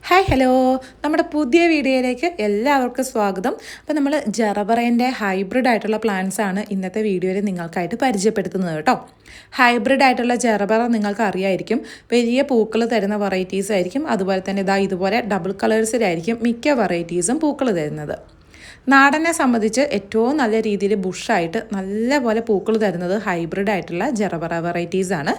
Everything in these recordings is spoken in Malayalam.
ഹായ് ഹലോ, നമ്മുടെ പുതിയ വീഡിയോയിലേക്ക് എല്ലാവർക്കും സ്വാഗതം. അപ്പോൾ നമ്മൾ ജറബറേൻ്റെ ഹൈബ്രിഡ് ആയിട്ടുള്ള പ്ലാന്റ്സ് ആണ് ഇന്നത്തെ വീഡിയോയിൽ നിങ്ങൾക്കായിട്ട് പരിചയപ്പെടുത്തുന്നത് കേട്ടോ. ഹൈബ്രിഡ് ആയിട്ടുള്ള ജറബറ നിങ്ങൾക്ക് അറിയായിരിക്കും, വലിയ പൂക്കൾ തരുന്ന വെറൈറ്റീസ് ആയിരിക്കും. അതുപോലെ തന്നെ ഇതുപോലെ ഡബിൾ കളേഴ്സിലായിരിക്കും മിക്ക വെറൈറ്റീസും പൂക്കൾ തരുന്നത്. നാടനെ സംബന്ധിച്ച് ഏറ്റവും നല്ല രീതിയിൽ ബുഷായിട്ട് നല്ലപോലെ പൂക്കൾ തരുന്നത് ഹൈബ്രിഡ് ആയിട്ടുള്ള ജറബറ വെറൈറ്റീസാണ്.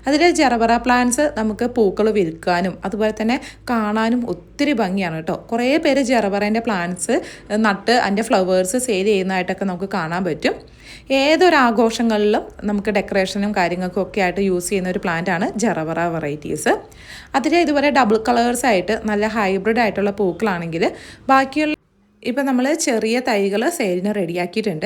അതിൽ ജറബറ പ്ലാന്റ്സ് നമുക്ക് പൂക്കൾ വിൽക്കാനും അതുപോലെ തന്നെ കാണാനും ഒത്തിരി ഭംഗിയാണ് കേട്ടോ. കുറേ പേര് ജറബറേൻ്റെ പ്ലാന്റ്സ് നട്ട് അതിൻ്റെ ഫ്ലവേഴ്സ് സെയിൽ ചെയ്യുന്നതായിട്ടൊക്കെ നമുക്ക് കാണാൻ പറ്റും. ഏതൊരാഘോഷങ്ങളിലും നമുക്ക് ഡെക്കറേഷനും കാര്യങ്ങൾക്കും ഒക്കെ ആയിട്ട് യൂസ് ചെയ്യുന്ന ഒരു പ്ലാന്റാണ് ജറബറ വെറൈറ്റീസ്. അതിൽ ഇതുപോലെ ഡബിൾ കളേഴ്സായിട്ട് നല്ല ഹൈബ്രിഡ് ആയിട്ടുള്ള പൂക്കളാണെങ്കിൽ ബാക്കിയുള്ള ഇപ്പം നമ്മൾ ചെറിയ തൈകൾ സെയിലിന് റെഡിയാക്കിയിട്ടുണ്ട്.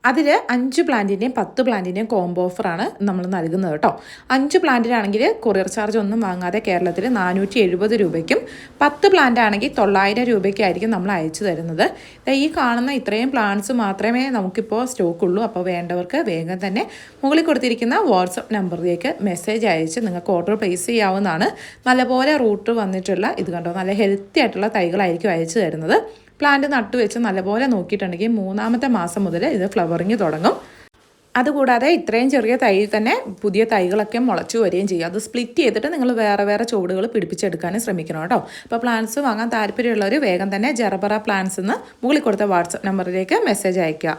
അതിൽ 5 പ്ലാന്റിൻ്റെയും 10 പ്ലാന്റിൻ്റെയും കോംബോ ഓഫറാണ് നമ്മൾ നൽകുന്നത് കേട്ടോ. 5 പ്ലാന്റിനാണെങ്കിൽ കൊറിയർ ചാർജ് ഒന്നും വാങ്ങാതെ കേരളത്തിൽ 470 രൂപയ്ക്കും 10 പ്ലാന്റ് ആണെങ്കിൽ 900 രൂപയ്ക്കായിരിക്കും നമ്മൾ അയച്ചു തരുന്നത്. ഈ കാണുന്ന ഇത്രയും പ്ലാന്റ്സ് മാത്രമേ നമുക്കിപ്പോൾ സ്റ്റോക്കുള്ളൂ. അപ്പോൾ വേണ്ടവർക്ക് വേഗം തന്നെ മുകളിൽ കൊടുത്തിരിക്കുന്ന വാട്സപ്പ് നമ്പറിലേക്ക് മെസ്സേജ് അയച്ച് നിങ്ങൾക്ക് ഓർഡർ പ്ലേസ് ചെയ്യാവുന്നതാണ്. നല്ലപോലെ റൂട്ട് വന്നിട്ടുള്ള ഇത് കണ്ടോ, നല്ല ഹെൽത്തി ആയിട്ടുള്ള തൈകളായിരിക്കും അയച്ചു തരുന്നത്. പ്ലാന്റ് നട്ടുവെച്ച് നല്ലപോലെ നോക്കിയിട്ടുണ്ടെങ്കിൽ 3-ാമത്തെ മാസം മുതൽ ഇത് ഫ്ലവറിങ് തുടങ്ങും. അതുകൂടാതെ ഇത്രയും ചെറിയ തൈയിൽ തന്നെ പുതിയ തൈകളൊക്കെ മുളച്ചു വരികയും ചെയ്യും. അത് സ്പ്ലിറ്റ് ചെയ്തിട്ട് നിങ്ങൾ വേറെ വേറെ ചുവടുകൾ പിടിപ്പിച്ചെടുക്കാനും ശ്രമിക്കണം കേട്ടോ. അപ്പോൾ പ്ലാന്റ്സ് വാങ്ങാൻ താല്പര്യമുള്ളവർ വേഗം തന്നെ ജറബറ പ്ലാന്റ്സ് എന്ന് മുകളിൽ കൊടുത്ത വാട്സപ്പ് നമ്പറിലേക്ക് മെസ്സേജ് അയയ്ക്കുക.